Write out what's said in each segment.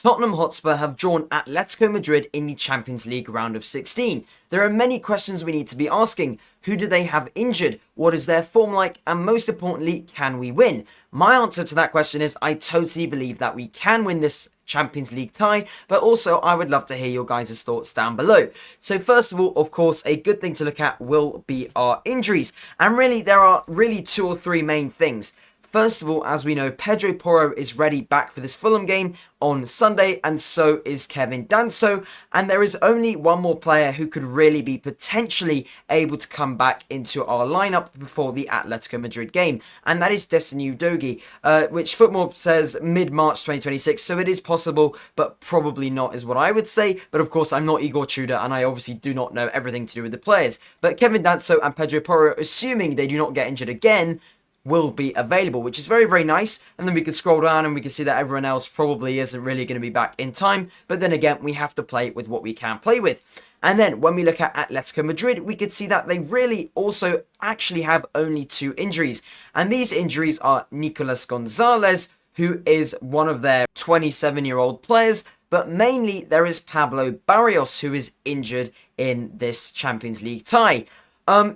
Tottenham Hotspur have drawn Atletico Madrid in the Champions League round of 16. There are many questions we need to be asking. Who do they have injured? What is their form like? And most importantly, can we win? My answer to that question is I totally believe that we can win this Champions League tie, but also I would love to hear your guys' thoughts down below. So first of all, of course, a good thing to look at will be our injuries. And really, there are really 2 or 3 main things. First of all, as we know, Pedro Porro is ready back for this Fulham game on Sunday, and so is Kevin Danso. And there is only one more player who could really be potentially able to come back into our lineup before the Atletico Madrid game, and that is Destiny Udogie, which Football says mid-March 2026, so it is possible, but probably not is what I would say. But of course, I'm not Igor Tudor, and I obviously do not know everything to do with the players. But Kevin Danso and Pedro Porro, assuming they do not get injured again, will be available, which is very, very nice. And then we can scroll down and we can see that everyone else probably isn't really going to be back in time. But then again, we have to play with what we can play with. And then when we look at Atletico Madrid, we could see that they really also actually have only 2 injuries. And these injuries are Nicolas Gonzalez, who is one of their 27-year-old players, but mainly there is Pablo Barrios, who is injured in this Champions League tie.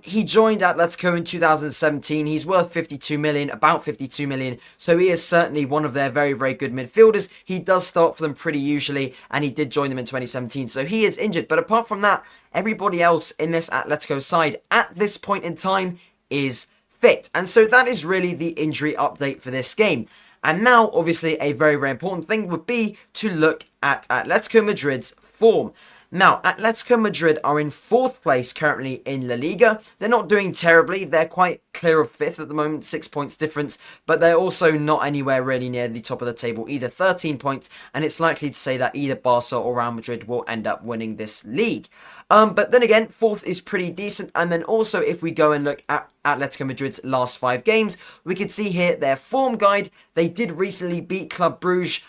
He joined Atletico in 2017. He's worth 52 million, about 52 million. So he is certainly one of their very, very good midfielders. He does start for them pretty usually, and he did join them in 2017. So he is injured. But apart from that, everybody else in this Atletico side at this point in time is fit. And so that is really the injury update for this game. And now, obviously, a very, very important thing would be to look at Atletico Madrid's form. Now, Atletico Madrid are in 4th place currently in La Liga. They're not doing terribly. They're quite clear of 5th at the moment, 6 points difference. But they're also not anywhere really near the top of the table, either 13 points. And it's likely to say that either Barca or Real Madrid will end up winning this league. But then again, 4th is pretty decent. And then also, if we go and look at Atletico Madrid's last 5 games, we can see here their form guide. They did recently beat Club Brugge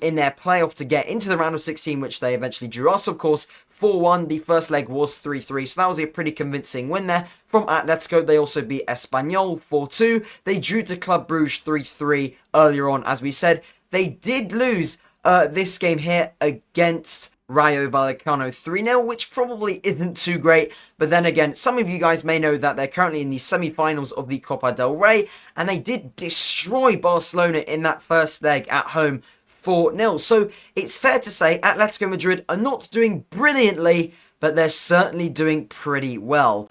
in their playoff to get into the round of 16, which they eventually drew us, of course, 4-1. The first leg was 3-3, so that was a pretty convincing win there from Atletico. They also beat Espanyol 4-2. They drew to Club Brugge 3-3 earlier on, as we said. They did lose this game here against Rayo Vallecano 3-0, which probably isn't too great. But then again, some of you guys may know that they're currently in the semi-finals of the Copa del Rey, and they did destroy Barcelona in that first leg at home 4-0. So it's fair to say Atletico Madrid are not doing brilliantly, but they're certainly doing pretty well.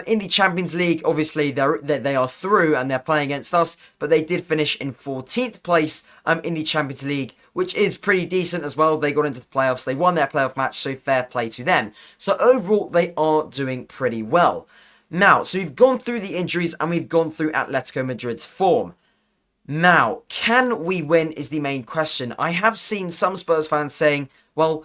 In the Champions League, obviously, they are through and they're playing against us, but they did finish in 14th place in the Champions League, which is pretty decent as well. They got into the playoffs, they won their playoff match, so fair play to them. So overall, they are doing pretty well. Now, so we've gone through the injuries and we've gone through Atletico Madrid's form. Now, can we win is the main question. I have seen some Spurs fans saying, well,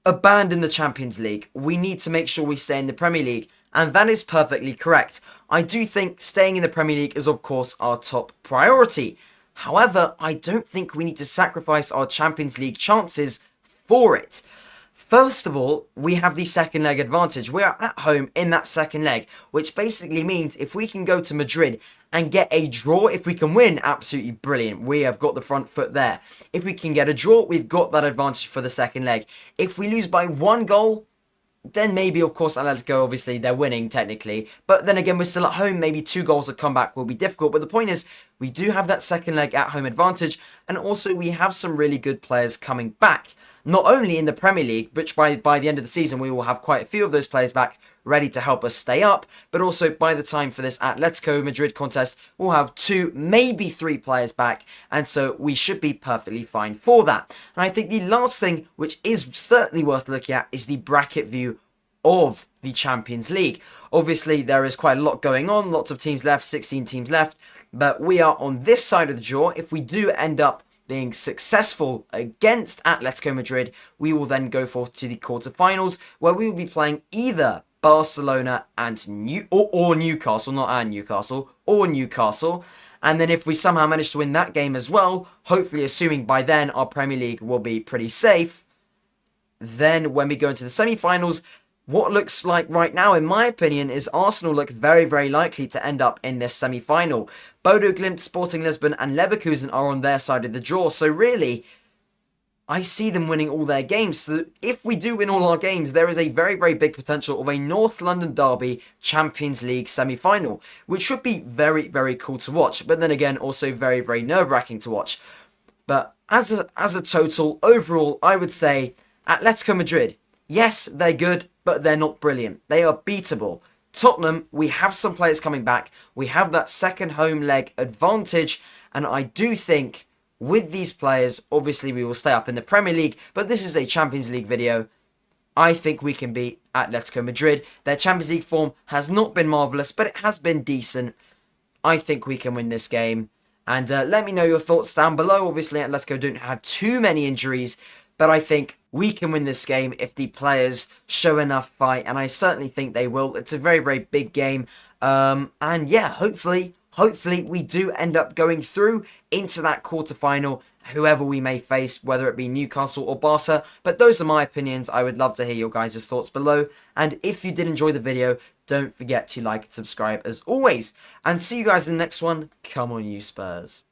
abandon the Champions League. We need to make sure we stay in the Premier League. And that is perfectly correct. I do think staying in the Premier League is, of course, our top priority. However, I don't think we need to sacrifice our Champions League chances for it. First of all, we have the second leg advantage. We are at home in that second leg, which basically means if we can go to Madrid and get a draw, if we can win, absolutely brilliant. We have got the front foot there. If we can get a draw, we've got that advantage for the second leg. If we lose by 1 goal, then maybe, of course, Atletico, obviously, they're winning technically. But then again, we're still at home. Maybe 2 goals of comeback will be difficult. But the point is, we do have that second leg at home advantage. And also, we have some really good players coming back. Not only in the Premier League, which by the end of the season, we will have quite a few of those players back ready to help us stay up. But also, by the time for this Atletico Madrid contest, we'll have 2, maybe 3 players back. And so we should be perfectly fine for that. And I think the last thing, which is certainly worth looking at, is the bracket view of the Champions League. Obviously, there is quite a lot going on. Lots of teams left, 16 teams left. But we are on this side of the draw. If we do end up being successful against Atletico Madrid, we will then go forth to the quarterfinals, where we will be playing either Barcelona and Newcastle, not Newcastle, or Newcastle. And then if we somehow manage to win that game as well, hopefully assuming by then our Premier League will be pretty safe, then when we go into the semi-finals, what looks like right now, in my opinion, is Arsenal look very, very likely to end up in this semi-final. Bodo Glimt, Sporting Lisbon and Leverkusen are on their side of the draw. So really, I see them winning all their games. So if we do win all our games, there is a very, very big potential of a North London derby Champions League semi-final, which should be very, very cool to watch. But then again, also very, very nerve-wracking to watch. But as a total, overall, I would say Atletico Madrid, yes, they're good, but they're not brilliant. They are beatable. Tottenham, we have some players coming back. We have that second home leg advantage. And I do think with these players, obviously we will stay up in the Premier League, but this is a Champions League video. I think we can beat Atletico Madrid. Their Champions League form has not been marvellous, but it has been decent. I think we can win this game. And let me know your thoughts down below. Obviously, Atletico don't have too many injuries, but I think we can win this game if the players show enough fight, and I certainly think they will. It's a very, very big game. And yeah, hopefully we do end up going through into that quarterfinal, whoever we may face, whether it be Newcastle or Barca. But those are my opinions. I would love to hear your guys' thoughts below. And if you did enjoy the video, don't forget to like and subscribe as always. And see you guys in the next one. Come on, you Spurs.